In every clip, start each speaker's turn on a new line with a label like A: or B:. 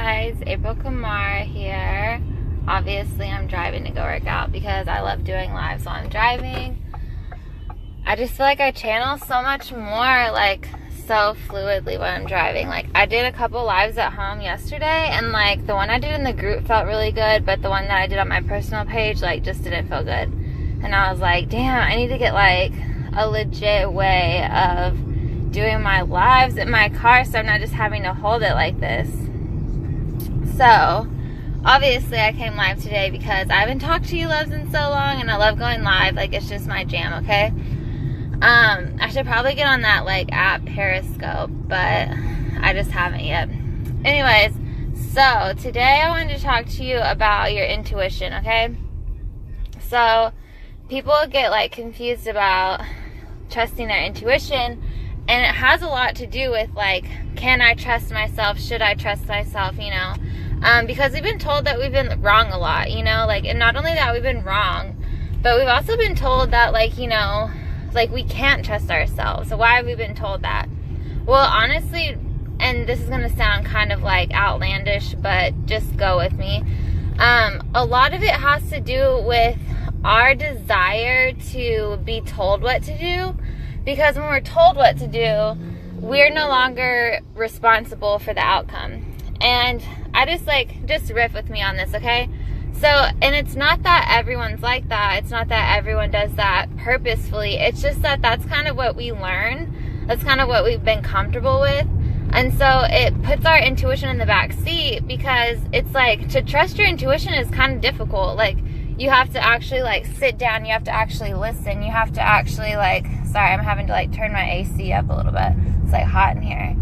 A: guys, April Kamara here. Obviously I'm driving to go work out because I love doing lives while I'm driving. I just feel like I channel so much more, like, so fluidly when I'm driving. Like, I did a couple lives at home yesterday, and like the one I did in the group felt really good, but the one that I did on my personal page like just didn't feel good. And I was like, damn, I need to get like a legit way of doing my lives in my car so I'm not just having to hold it like this. So obviously I came live today because I haven't talked to you loves in so long, and I love going live. Like, it's just my jam, okay? I should probably get on that like app Periscope, but I just haven't yet. Anyways, so today I wanted to talk to you about your intuition, okay? So people get like confused about trusting their intuition, and it has a lot to do with like, can I trust myself? Should I trust myself? You know, because we've been told that we've been wrong a lot, you know, like, and not only that we've been wrong, but we've also been told that, like, you know, like we can't trust ourselves. So why have we been told that? Well, honestly, and this is going to sound kind of like outlandish, but just go with me. A lot of it has to do with our desire to be told what to do, because when we're told what to do, we're no longer responsible for the outcome. And I just riff with me on this, okay? So, and it's not that everyone's like that. It's not that everyone does that purposefully. It's just that that's kind of what we learn. That's kind of what we've been comfortable with. And so it puts our intuition in the back seat, because it's like, to trust your intuition is kind of difficult. Like, you have to actually like sit down. You have to actually listen. You have to actually like, sorry, I'm having to like turn my AC up a little bit. It's like hot in here.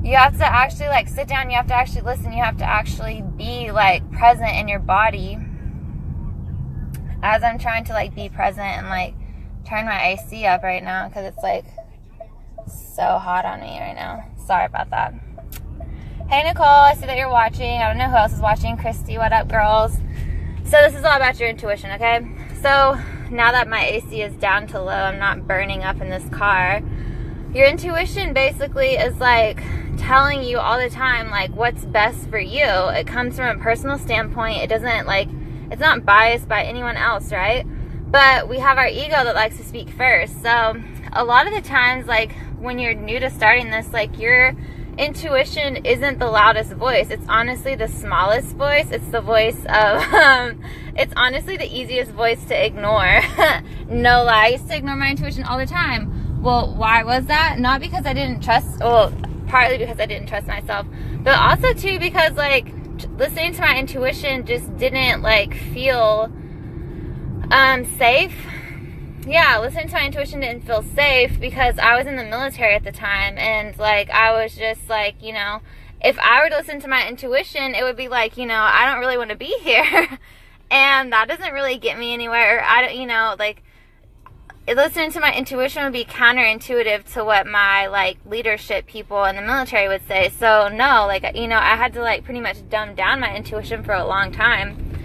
A: You have to actually like sit down. You have to actually listen. You have to actually be like present in your body. As I'm trying to like be present and like turn my AC up right now, because it's like so hot on me right now. Sorry about that. Hey Nicole, I see that you're watching. I don't know who else is watching. Christy, what up, girls? So this is all about your intuition, okay? So now that my AC is down to low, I'm not burning up in this car. Your intuition basically is like telling you all the time like what's best for you. It comes from a personal standpoint. It doesn't like, it's not biased by anyone else, right? But we have our ego that likes to speak first. So a lot of the times, like when you're new to starting this, like your intuition isn't the loudest voice. It's honestly the smallest voice. It's the voice of it's honestly the easiest voice to ignore. No lie, I used to ignore my intuition all the time. Well, why was that? Not because I didn't trust, well, partly because I didn't trust myself, but also too because like listening to my intuition just didn't like feel safe. Yeah, listening to my intuition didn't feel safe because I was in the military at the time, and like I was just like, you know, if I were to listen to my intuition, it would be like, you know, I don't really want to be here. And that doesn't really get me anywhere. I don't, you know, like listening to my intuition would be counterintuitive to what my like leadership people in the military would say. So no, like, you know, I had to like pretty much dumb down my intuition for a long time.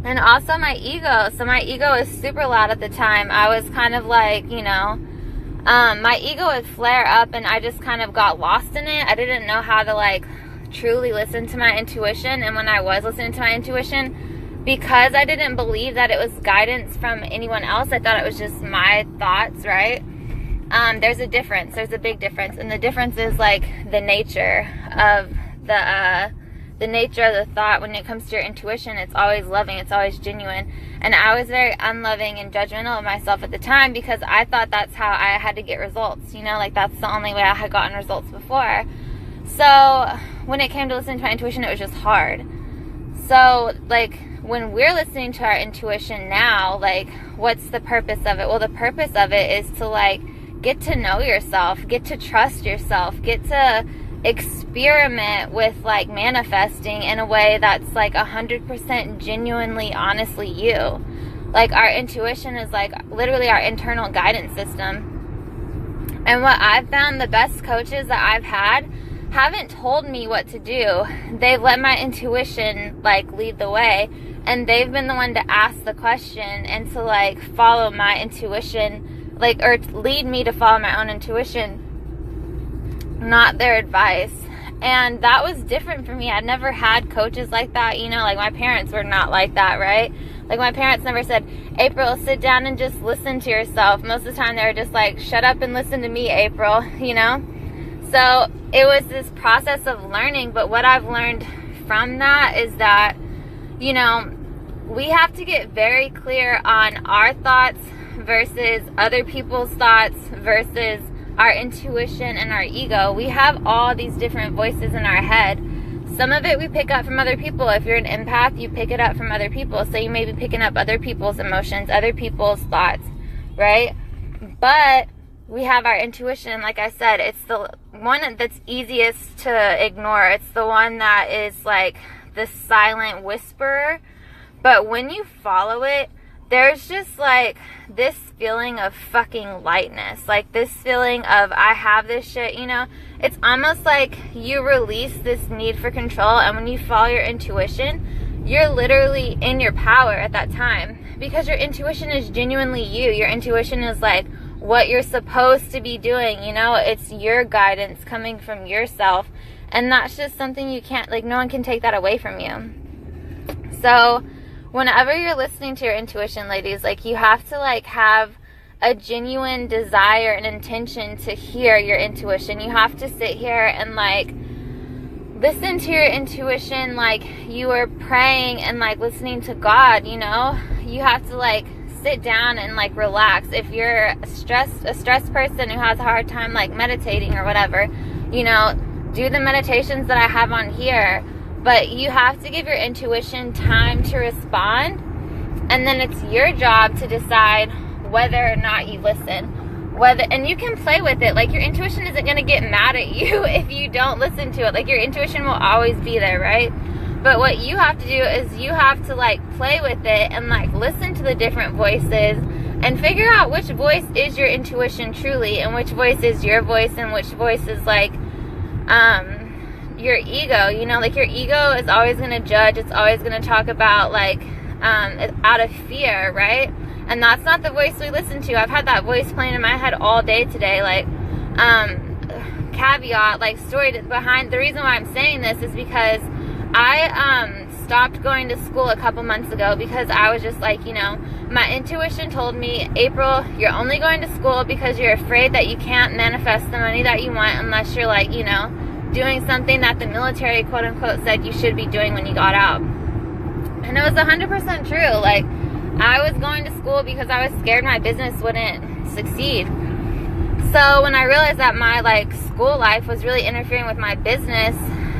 A: And also my ego. So my ego was super loud at the time. I was kind of like, you know, my ego would flare up, and I just kind of got lost in it. I didn't know how to like truly listen to my intuition. And when I was listening to my intuition, because I didn't believe that it was guidance from anyone else, I thought it was just my thoughts, right? There's a difference. There's a big difference. And the difference is like the nature of the nature of the thought. When it comes to your intuition, it's always loving, it's always genuine. And I was very unloving and judgmental of myself at the time, because I thought that's how I had to get results, you know, like that's the only way I had gotten results before. So when it came to listening to my intuition, it was just hard. So like when we're listening to our intuition now, like what's the purpose of it? Well, the purpose of it is to like get to know yourself, get to trust yourself, get to experiment with like manifesting in a way that's like 100% genuinely, honestly you. Like our intuition is like literally our internal guidance system. And what I've found, the best coaches that I've had haven't told me what to do. They've let my intuition like lead the way, and they've been the one to ask the question and to like follow my intuition, like, or lead me to follow my own intuition, not their advice. And that was different for me. I'd never had coaches like that, you know, like my parents were not like that, right? Like my parents never said, April, sit down and just listen to yourself. Most of the time they were just like, shut up and listen to me, April, you know? So it was this process of learning, but what I've learned from that is that, you know, we have to get very clear on our thoughts versus other people's thoughts versus our intuition and our ego. We have all these different voices in our head. Some of it we pick up from other people. If you're an empath, you pick it up from other people. So you may be picking up other people's emotions, other people's thoughts, right? But we have our intuition. Like I said, it's the one that's easiest to ignore. It's the one that is like the silent whisperer. But when you follow it, there's just like this feeling of fucking lightness, like this feeling of I have this shit, you know. It's almost like you release this need for control, and when you follow your intuition, you're literally in your power at that time, because your intuition is genuinely you. Your intuition is like what you're supposed to be doing, you know. It's your guidance coming from yourself, and that's just something you can't, like, no one can take that away from you. So whenever you're listening to your intuition, ladies, like, you have to like have a genuine desire and intention to hear your intuition. You have to sit here and like listen to your intuition like you are praying and like listening to God, you know. You have to like sit down and like relax. If you're a stressed person who has a hard time like meditating or whatever, you know, do the meditations that I have on here. But you have to give your intuition time to respond, and then it's your job to decide whether or not you listen. And you can play with it. Like, your intuition isn't going to get mad at you if you don't listen to it. Like, your intuition will always be there, right? But what you have to do is you have to like play with it and like listen to the different voices and figure out which voice is your intuition truly, and which voice is your voice, and which voice is like your ego. You know, like, your ego is always going to judge. It's always going to talk about like out of fear, right? And that's not the voice we listen to. I've had that voice playing in my head all day today. Like, caveat, like, story behind the reason why I'm saying this is because I stopped going to school a couple months ago, because I was just like, you know, my intuition told me, April, you're only going to school because you're afraid that you can't manifest the money that you want unless you're like, you know, doing something that the military quote unquote said you should be doing when you got out. And it was 100% true. Like, I was going to school because I was scared my business wouldn't succeed. So when I realized that my like school life was really interfering with my business,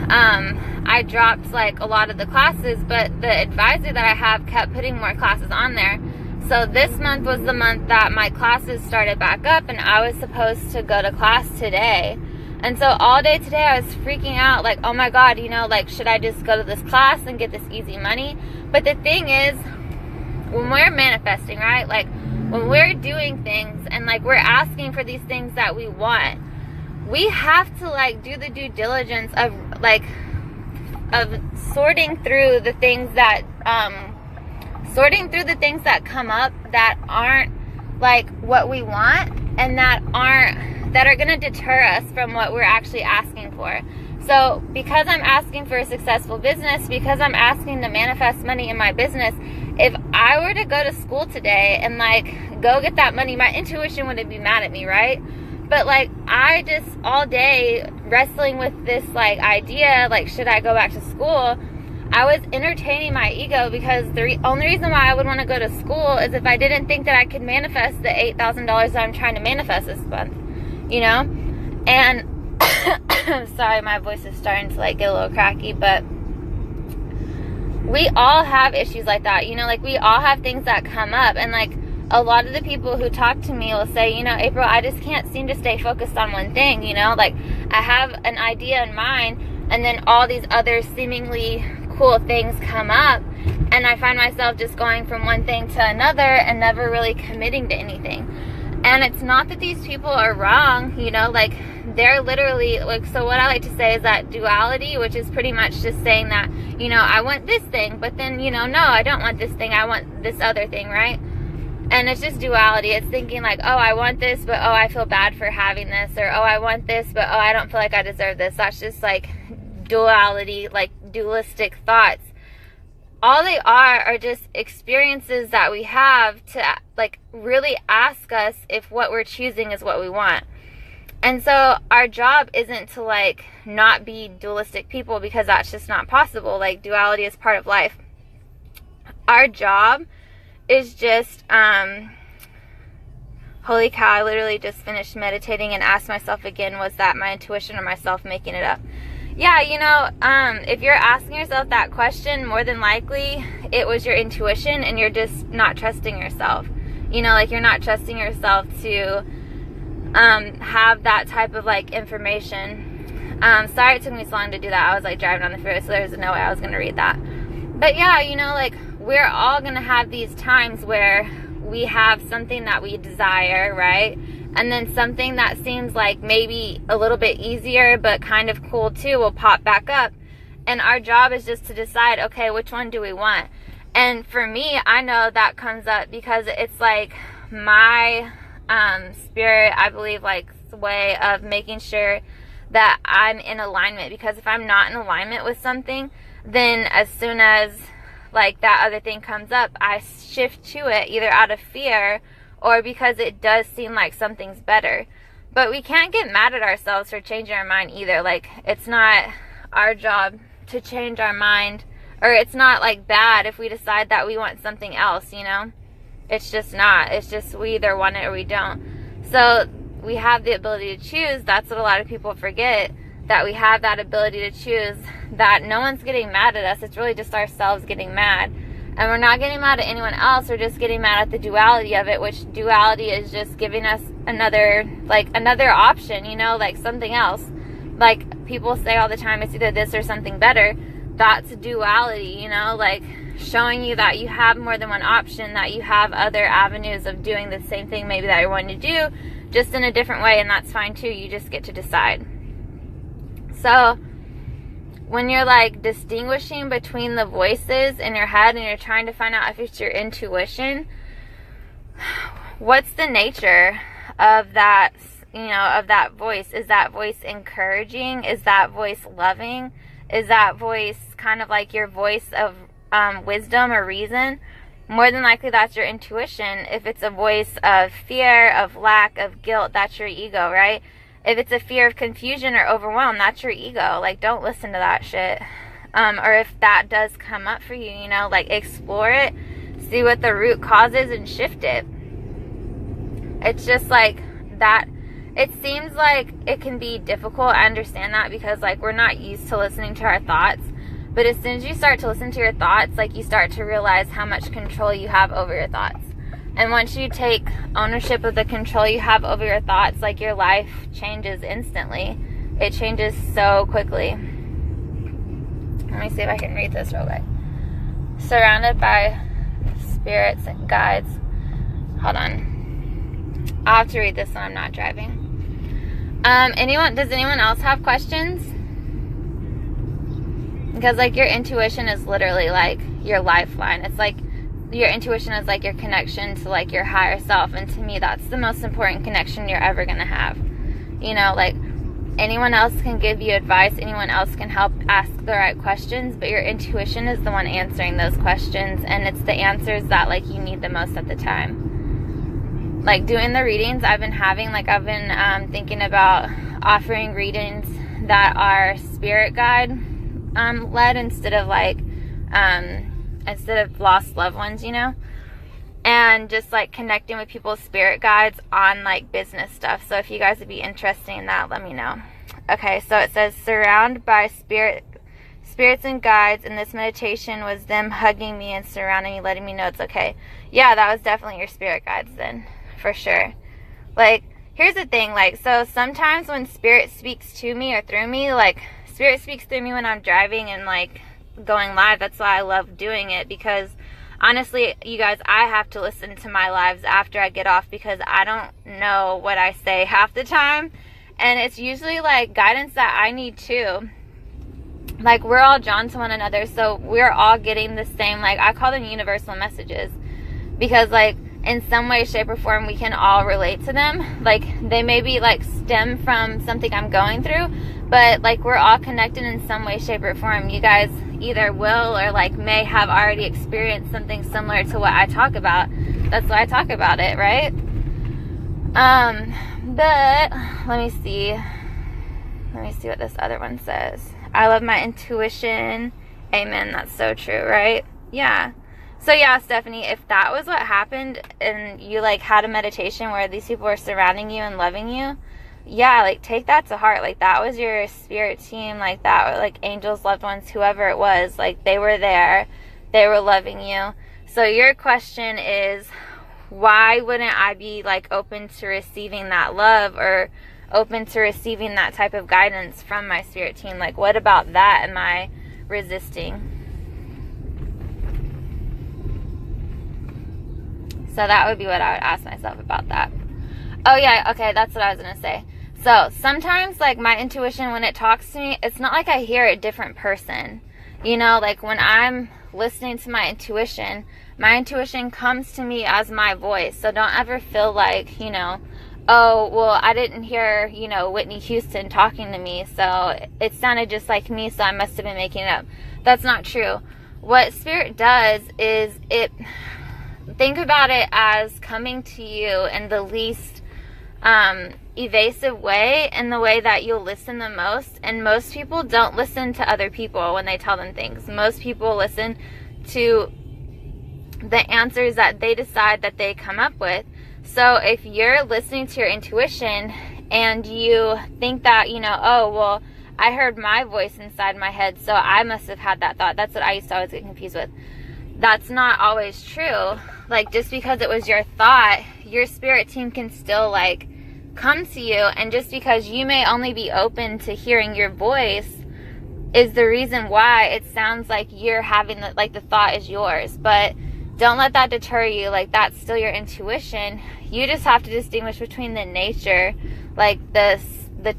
A: I dropped like a lot of the classes, but the advisor that I have kept putting more classes on there. So this month was the month that my classes started back up, and I was supposed to go to class today. And so all day today I was freaking out, like, oh my God, you know, like, should I just go to this class and get this easy money? But the thing is, when we're manifesting, right, like, when we're doing things and like we're asking for these things that we want, we have to like do the due diligence of like sorting through the things that come up that aren't like what we want, and that are going to deter us from what we're actually asking for. So because I'm asking for a successful business, because I'm asking to manifest money in my business, if I were to go to school today and like go get that money, my intuition wouldn't be mad at me, right? But like, I just all day wrestling with this like idea, like, should I go back to school? I was entertaining my ego, because the only reason why I would want to go to school is if I didn't think that I could manifest the $8,000 that I'm trying to manifest this month, you know? And sorry, my voice is starting to like get a little cracky, but we all have issues like that, you know, like, we all have things that come up. And like, a lot of the people who talk to me will say, you know, April, I just can't seem to stay focused on one thing, you know, like, I have an idea in mind, and then all these other seemingly cool things come up, and I find myself just going from one thing to another and never really committing to anything. And it's not that these people are wrong, you know, like, they're literally, like, so what I like to say is that duality, which is pretty much just saying that, you know, I want this thing, but then, you know, no, I don't want this thing, I want this other thing, right? And it's just duality. It's thinking like, oh, I want this, but oh, I feel bad for having this. Or oh, I want this, but oh, I don't feel like I deserve this. That's just like duality, like dualistic thoughts. All they are just experiences that we have to like really ask us if what we're choosing is what we want. And so our job isn't to like not be dualistic people, because that's just not possible. Like duality is part of life. Our job is just, holy cow, I literally just finished meditating and asked myself again, was that my intuition or myself making it up? Yeah, you know, if you're asking yourself that question, more than likely it was your intuition and you're just not trusting yourself. You know, like you're not trusting yourself to have that type of like information. Sorry it took me so long to do that. I was like driving on the freeway, so there's no way I was going to read that. But yeah, you know, like we're all going to have these times where we have something that we desire, right? And then something that seems like maybe a little bit easier but kind of cool too will pop back up. And our job is just to decide, okay, which one do we want? And for me, I know that comes up because it's like my spirit, I believe, like way of making sure that I'm in alignment. Because if I'm not in alignment with something, then as soon as like that other thing comes up, I shift to it either out of fear or because it does seem like something's better. But we can't get mad at ourselves for changing our mind either. Like it's not our job to change our mind, or it's not like bad if we decide that we want something else, you know? It's just not. It's just we either want it or we don't. So we have the ability to choose. That's what a lot of people forget, that we have that ability to choose, that no one's getting mad at us. It's really just ourselves getting mad. And we're not getting mad at anyone else. We're just getting mad at the duality of it, which duality is just giving us another option, you know, like something else. Like people say all the time, it's either this or something better. That's duality, you know, like showing you that you have more than one option, that you have other avenues of doing the same thing maybe that you're wanting to do, just in a different way, and that's fine too. You just get to decide. So when you're like distinguishing between the voices in your head and you're trying to find out if it's your intuition, what's the nature of that, you know, of that voice? Is that voice encouraging? Is that voice loving? Is that voice kind of like your voice of wisdom or reason? More than likely that's your intuition. If it's a voice of fear, of lack, of guilt, that's your ego, right? If it's a fear of confusion or overwhelm, that's your ego. Like, don't listen to that shit. Or if that does come up for you, you know, like explore it, see what the root cause is and shift it. It's just like that. It seems like it can be difficult. I understand that because like we're not used to listening to our thoughts. But as soon as you start to listen to your thoughts, like you start to realize how much control you have over your thoughts. And once you take ownership of the control you have over your thoughts, like your life changes instantly. It changes so quickly. Let me see if I can read this real quick. Surrounded by spirits and guides. Hold on. I'll have to read this when I'm not driving. Does anyone else have questions? Because like your intuition is literally like your lifeline. It's like your intuition is like your connection to like your higher self, and to me that's the most important connection you're ever gonna have. You know, like anyone else can give you advice, anyone else can help ask the right questions, but your intuition is the one answering those questions, and it's the answers that like you need the most at the time. Like doing the readings I've been having, like I've been thinking about offering readings that are spirit guide led instead of like instead of lost loved ones, you know, and just like connecting with people's spirit guides on like business stuff. So if you guys would be interested in that, let me know. Okay, so it says surrounded by spirits and guides, and this meditation was them hugging me and surrounding me, letting me know it's okay. Yeah, that was definitely your spirit guides then, for sure. Like, here's the thing, like, so sometimes when spirit speaks to me or through me, like spirit speaks through me when I'm driving and like going live. That's why I love doing it, because honestly, you guys, I have to listen to my lives after I get off because I don't know what I say half the time, and it's usually like guidance that I need too. Like we're all drawn to one another, so we're all getting the same, like I call them universal messages, because like in some way, shape, or form, we can all relate to them. Like, they maybe like stem from something I'm going through, but like we're all connected in some way, shape, or form. You guys either will or like may have already experienced something similar to what I talk about. That's why I talk about it, right? But let me see what this other one says. I love my intuition. Amen. That's so true, right? Yeah. So yeah, Stephanie, if that was what happened and you like had a meditation where these people were surrounding you and loving you, yeah, like take that to heart. Like that was your spirit team, like that, like angels, loved ones, whoever it was, like they were there, they were loving you. So your question is, why wouldn't I be like open to receiving that love or open to receiving that type of guidance from my spirit team? Like, what about that am I resisting? So that would be what I would ask myself about that. Oh yeah, okay, that's what I was gonna say. So sometimes like my intuition, when it talks to me, it's not like I hear a different person. You know, like when I'm listening to my intuition comes to me as my voice. So don't ever feel like, you know, oh, well, I didn't hear, you know, Whitney Houston talking to me, so it sounded just like me, so I must have been making it up. That's not true. What spirit does is think about it as coming to you in the least evasive way, in the way that you'll listen the most. And most people don't listen to other people when they tell them things. Most people listen to the answers that they decide that they come up with. So if you're listening to your intuition and you think that, you know, oh, well, I heard my voice inside my head, so I must have had that thought. That's what I used to always get confused with. That's not always true. Like, just because it was your thought, your spirit team can still like come to you. And just because you may only be open to hearing your voice is the reason why it sounds like you're having the, like the thought is yours. But don't let that deter you. Like, that's still your intuition. You just have to distinguish between the nature, like the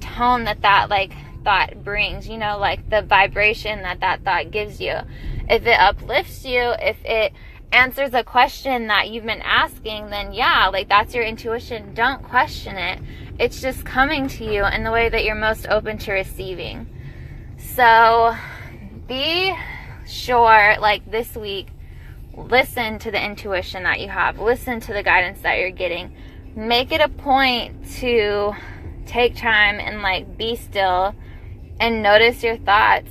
A: tone that like thought brings, you know, like the vibration that thought gives you. If it uplifts you, if it answers a question that you've been asking, then yeah, like that's your intuition. Don't question it. It's just coming to you in the way that you're most open to receiving. So be sure, like this week, listen to the intuition that you have. Listen to the guidance that you're getting. Make it a point to take time and like be still and notice your thoughts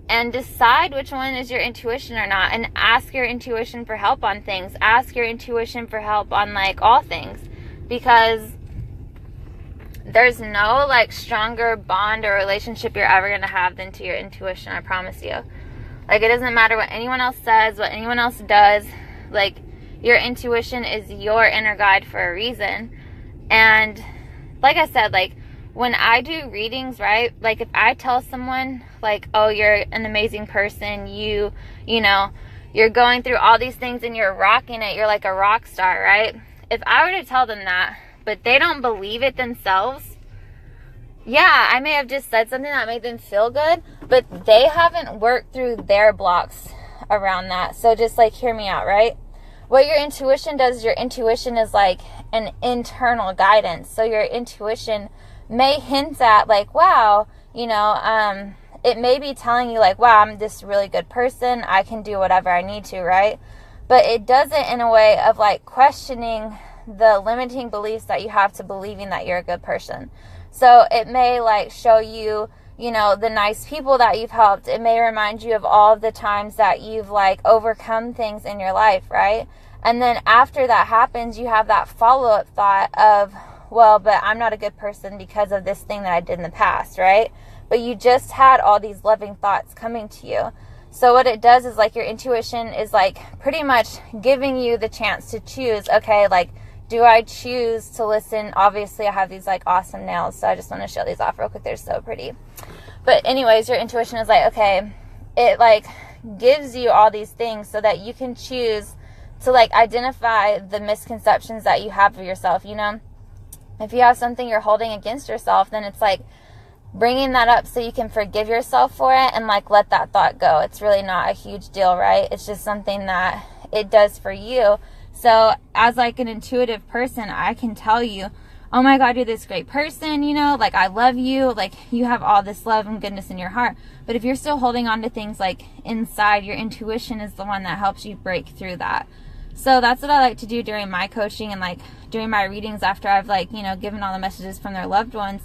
A: and decide which one is your intuition or not, and ask your intuition for help on things. Ask your intuition for help on like all things, because there's no like stronger bond or relationship you're ever going to have than to your intuition. I promise you. Like, it doesn't matter what anyone else says, what anyone else does. Like, your intuition is your inner guide for a reason. And like I said, like when I do readings, right? Like if I tell someone like, oh, you're an amazing person, you know, you're going through all these things and you're rocking it, you're like a rock star, right? If I were to tell them that, but they don't believe it themselves, yeah, I may have just said something that made them feel good, but they haven't worked through their blocks around that. So just like, hear me out, right? What your intuition does, your intuition is like an internal guidance. So your intuition may hint at like, wow, you know, it may be telling you like, wow, I'm this really good person, I can do whatever I need to, right? But it does it in a way of like questioning the limiting beliefs that you have to believing that you're a good person. So it may like show you, you know, the nice people that you've helped. It may remind you of all of the times that you've like overcome things in your life, right? And then after that happens, you have that follow-up thought of, well, but I'm not a good person because of this thing that I did in the past, right? But you just had all these loving thoughts coming to you. So what it does is like your intuition is like pretty much giving you the chance to choose, okay, like, do I choose to listen? Obviously, I have these like awesome nails, so I just want to show these off real quick. They're so pretty. But anyways, your intuition is like, okay, it like gives you all these things so that you can choose to like identify the misconceptions that you have of yourself, you know? If you have something you're holding against yourself, then it's like bringing that up so you can forgive yourself for it and like let that thought go. It's really not a huge deal, right? It's just something that it does for you So as like an intuitive person, I can tell you, oh my God, you're this great person, you know, like I love you, like you have all this love and goodness in your heart. But if you're still holding on to things like inside, your intuition is the one that helps you break through that. So that's what I like to do during my coaching and like during my readings after I've like, you know, given all the messages from their loved ones,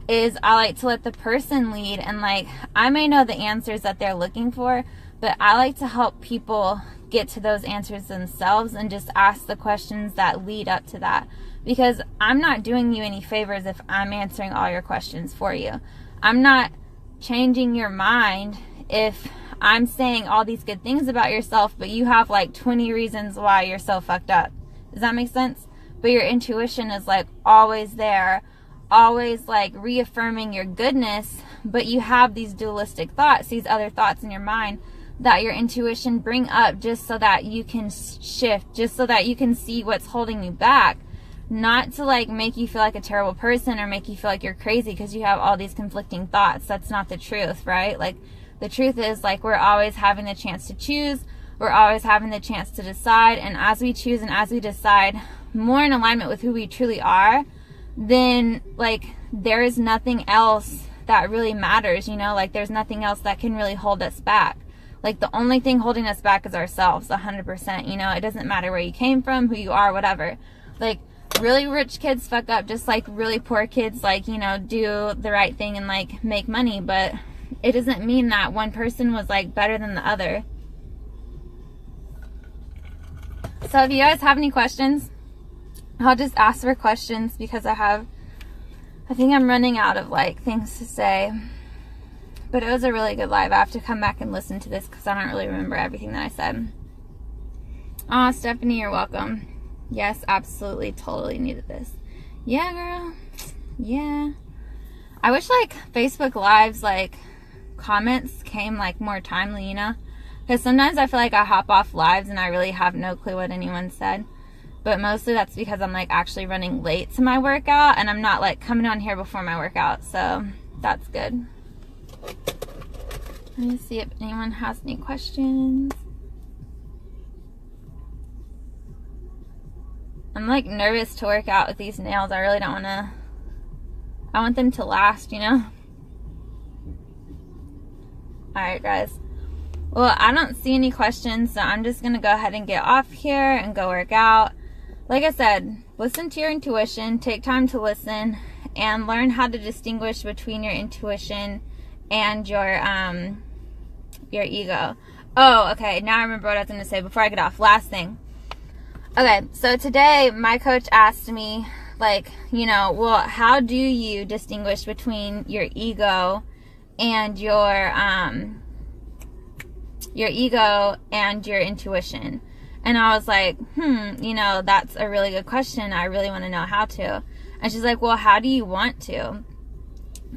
A: is I like to let the person lead. And like, I may know the answers that they're looking for, but I like to help people get to those answers themselves and just ask the questions that lead up to that. Because I'm not doing you any favors if I'm answering all your questions for you. I'm not changing your mind if I'm saying all these good things about yourself, but you have like 20 reasons why you're so fucked up. Does that make sense? But your intuition is like always there, always like reaffirming your goodness, but you have these dualistic thoughts, these other thoughts in your mind that your intuition bring up just so that you can shift, just so that you can see what's holding you back. Not to like make you feel like a terrible person or make you feel like you're crazy because you have all these conflicting thoughts. That's not the truth, right? Like the truth is like we're always having the chance to choose. We're always having the chance to decide. And as we choose and as we decide more in alignment with who we truly are, then like there is nothing else that really matters, you know, like there's nothing else that can really hold us back. Like the only thing holding us back is ourselves, 100%. You know, it doesn't matter where you came from, who you are, whatever. Like really rich kids fuck up just like really poor kids, like, you know, do the right thing and like make money. But it doesn't mean that one person was like better than the other. So if you guys have any questions, I'll just ask for questions because I think I'm running out of like things to say. But it was a really good live. I have to come back and listen to this because I don't really remember everything that I said. Aw, Stephanie, you're welcome. Yes, absolutely, totally needed this. Yeah, girl. Yeah. I wish like Facebook Lives, like comments came like more timely, you know? Because sometimes I feel like I hop off lives and I really have no clue what anyone said. But mostly that's because I'm like actually running late to my workout and I'm not like coming on here before my workout. So that's good. Let me see if anyone has any questions. I'm like nervous to work out with these nails. I really don't want to. I want them to last, you know? Alright, guys. Well, I don't see any questions, so I'm just going to go ahead and get off here and go work out. Like I said, listen to your intuition, take time to listen, and learn how to distinguish between your intuition and your ego. Oh, okay, now I remember what I was going to say before I get off. Last thing. Okay, so today my coach asked me, like, you know, well, how do you distinguish between your ego and your ego and your intuition? And I was like, you know, that's a really good question. I really want to know how to. And she's like, well, how do you want to?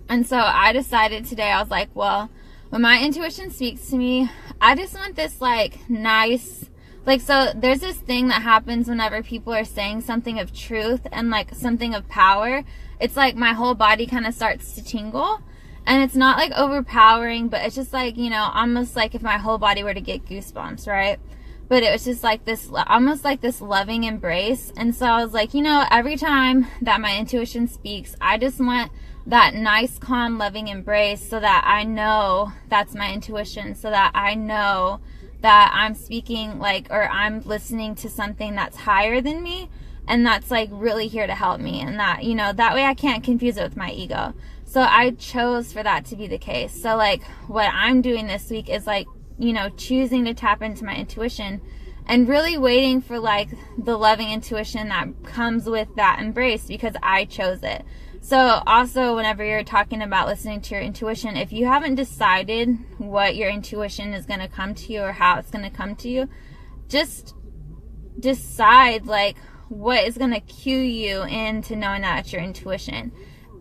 A: And so I decided today, I was like, well, when my intuition speaks to me, I just want this like nice, like, so there's this thing that happens whenever people are saying something of truth and like something of power. It's like my whole body kind of starts to tingle. And it's not like overpowering, but it's just like, you know, almost like if my whole body were to get goosebumps, right? But it was just like this, almost like this loving embrace. And so I was like, you know, every time that my intuition speaks, I just want that nice, calm, loving embrace so that I know that's my intuition, so that I know that I'm speaking like, or I'm listening to something that's higher than me and that's like really here to help me. And that, you know, that way I can't confuse it with my ego. So I chose for that to be the case. So like what I'm doing this week is like, you know, choosing to tap into my intuition and really waiting for like the loving intuition that comes with that embrace because I chose it. So also whenever you're talking about listening to your intuition, if you haven't decided what your intuition is going to come to you or how it's going to come to you, just decide like what is going to cue you into knowing that it's your intuition.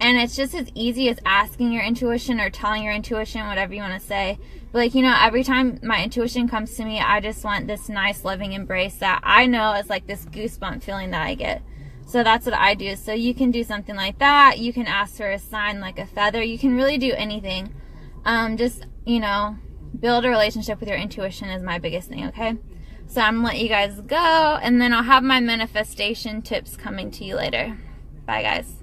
A: And it's just as easy as asking your intuition or telling your intuition, whatever you want to say. But like, you know, every time my intuition comes to me, I just want this nice loving embrace that I know is like this goosebump feeling that I get. So that's what I do. So you can do something like that. You can ask for a sign like a feather. You can really do anything. Just, you know, build a relationship with your intuition is my biggest thing, okay? So I'm gonna let you guys go, and then I'll have my manifestation tips coming to you later. Bye, guys.